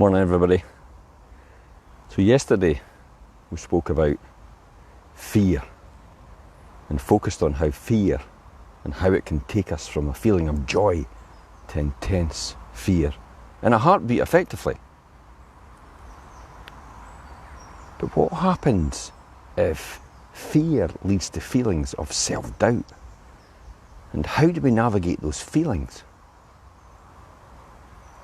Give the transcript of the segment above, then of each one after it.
Morning everybody. So yesterday we spoke about fear and focused on how fear and how it can take us from a feeling of joy to intense fear in a heartbeat effectively. But what happens if fear leads to feelings of self-doubt? And how do we navigate those feelings?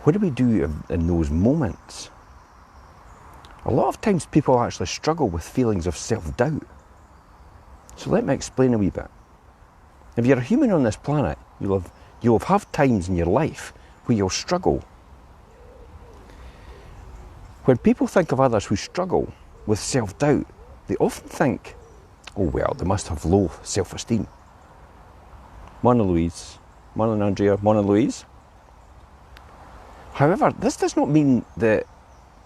What do we do in those moments? A lot of times people actually struggle with feelings of self-doubt. So let me explain a wee bit. If you're a human on this planet, you'll have times in your life where you'll struggle. When people think of others who struggle with self-doubt, they often think, oh well, they must have low self-esteem. Morning Louise. Morning Andrea. Morning Louise. However, this does not mean that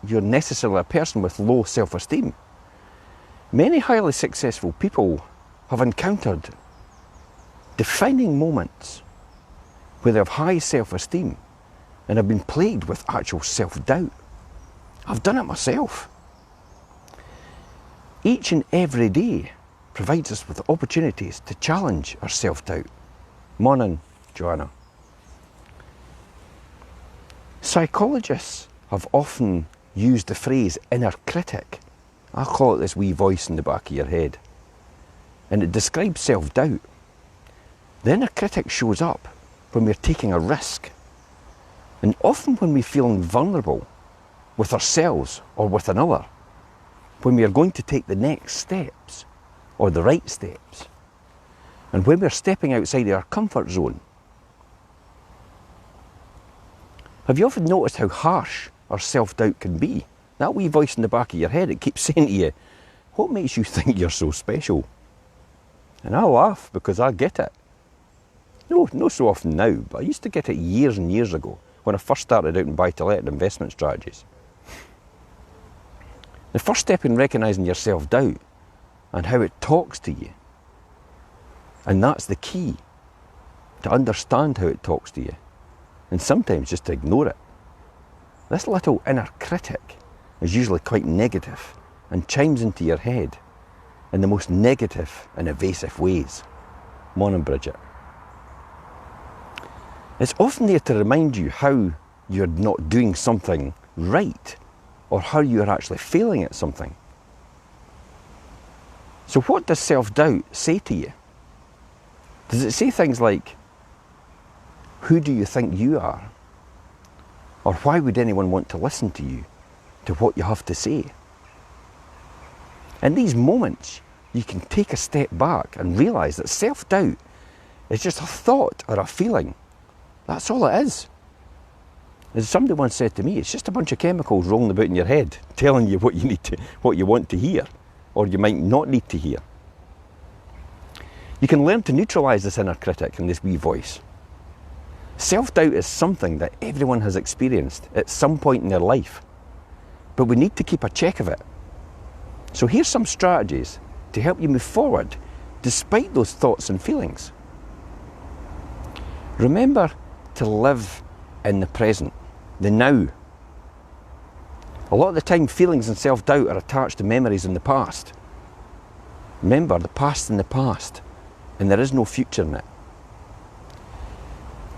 you're necessarily a person with low self-esteem. Many highly successful people have encountered defining moments where they have high self-esteem and have been plagued with actual self-doubt. I've done it myself. Each and every day provides us with opportunities to challenge our self-doubt. Morning, Joanna. Psychologists have often used the phrase inner critic. I'll call it this wee voice in the back of your head. And it describes self-doubt. The inner critic shows up when we're taking a risk. And often when we're feeling vulnerable with ourselves or with another, when we are going to take the next steps or the right steps, and when we're stepping outside of our comfort zone. Have you often noticed how harsh our self-doubt can be? That wee voice in the back of your head, it keeps saying to you, what makes you think you're so special? And I laugh because I get it. No, not so often now, but I used to get it years and years ago when I first started out in buy-to-let and investment strategies. The first step in recognising your self-doubt and how it talks to you, and that's the key, to understand how it talks to you, and sometimes just to ignore it. This little inner critic is usually quite negative and chimes into your head in the most negative and evasive ways. Morning, Bridget. It's often there to remind you how you're not doing something right or how you're actually failing at something. So what does self-doubt say to you? Does it say things like, who do you think you are? Or why would anyone want to listen to you, to what you have to say? In these moments, you can take a step back and realise that self-doubt is just a thought or a feeling. That's all it is. As somebody once said to me, it's just a bunch of chemicals rolling about in your head, telling you what you want to hear, or you might not need to hear. You can learn to neutralise this inner critic and this wee voice. Self-doubt is something that everyone has experienced at some point in their life, but we need to keep a check of it. So here's some strategies to help you move forward despite those thoughts and feelings. Remember to live in the present, the now. A lot of the time feelings and self-doubt are attached to memories in the past. Remember, the past's in the past, and there is no future in it.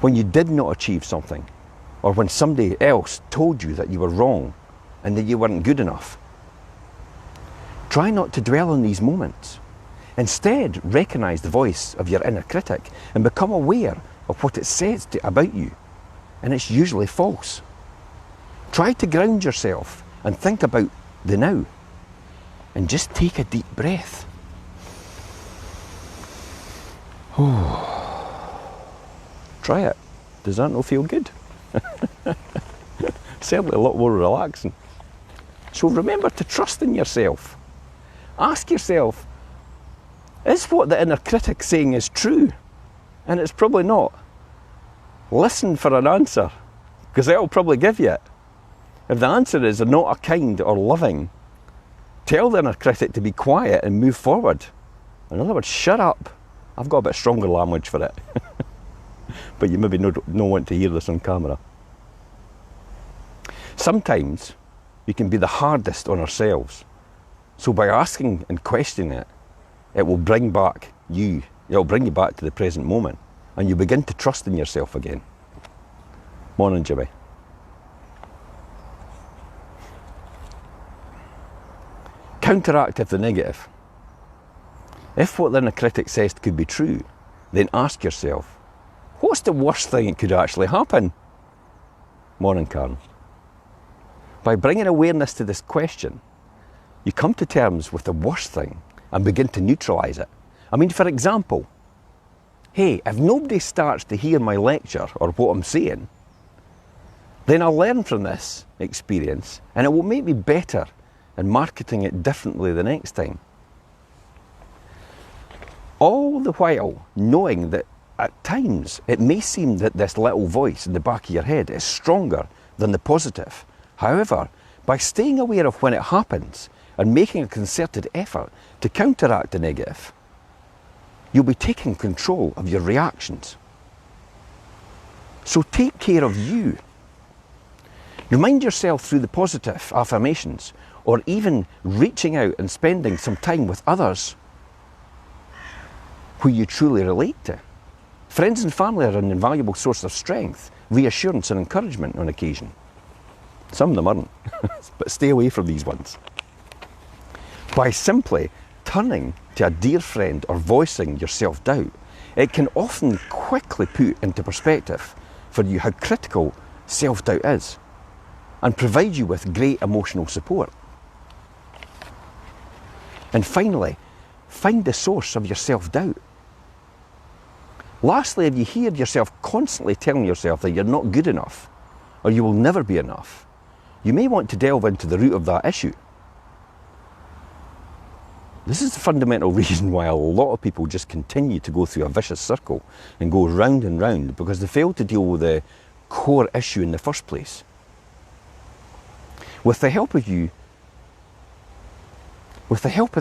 When you did not achieve something, or when somebody else told you that you were wrong and that you weren't good enough, try not to dwell on these moments. Instead, recognise the voice of your inner critic and become aware of what it says about you, and it's usually false. Try to ground yourself and think about the now, and just take a deep breath. Try it. Does that not feel good? Certainly a lot more relaxing. So remember to trust in yourself. Ask yourself, is what the inner critic's saying is true? And it's probably not. Listen for an answer, because it'll probably give you it. If the answer is they're not kind or loving, tell the inner critic to be quiet and move forward. In other words, shut up. I've got a bit stronger language for it. But you maybe don't want to hear this on camera. Sometimes we can be the hardest on ourselves. So by asking and questioning it, it will bring you back to the present moment, and you begin to trust in yourself again. Morning, Jimmy. Counteract the negative. If what the inner critic says could be true, then ask yourself, what's the worst thing that could actually happen? Morning, Karen. By bringing awareness to this question, you come to terms with the worst thing and begin to neutralise it. I mean, for example, hey, if nobody starts to hear my lecture or what I'm saying, then I'll learn from this experience and it will make me better in marketing it differently the next time. All the while knowing that at times it may seem that this little voice in the back of your head is stronger than the positive. However, by staying aware of when it happens and making a concerted effort to counteract the negative, you'll be taking control of your reactions. So take care of you. Remind yourself through the positive affirmations, or even reaching out and spending some time with others who you truly relate to. Friends and family are an invaluable source of strength, reassurance and encouragement on occasion. Some of them aren't, but stay away from these ones. By simply turning to a dear friend or voicing your self-doubt, it can often quickly put into perspective for you how critical self-doubt is and provide you with great emotional support. And finally, find the source of your self-doubt. Lastly, if you hear yourself constantly telling yourself that you're not good enough or you will never be enough, you may want to delve into the root of that issue. This is the fundamental reason why a lot of people just continue to go through a vicious circle and go round and round, because they fail to deal with the core issue in the first place. With the help of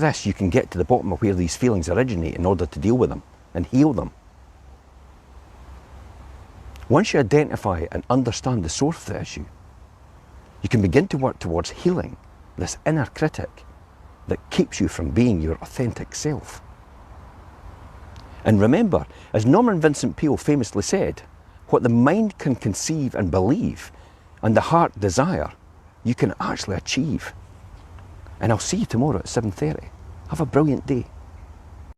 this, you can get to the bottom of where these feelings originate in order to deal with them and heal them. Once you identify and understand the source of the issue, you can begin to work towards healing this inner critic that keeps you from being your authentic self. And remember, as Norman Vincent Peale famously said, what the mind can conceive and believe and the heart desire, you can actually achieve. And I'll see you tomorrow at 7:30. Have a brilliant day.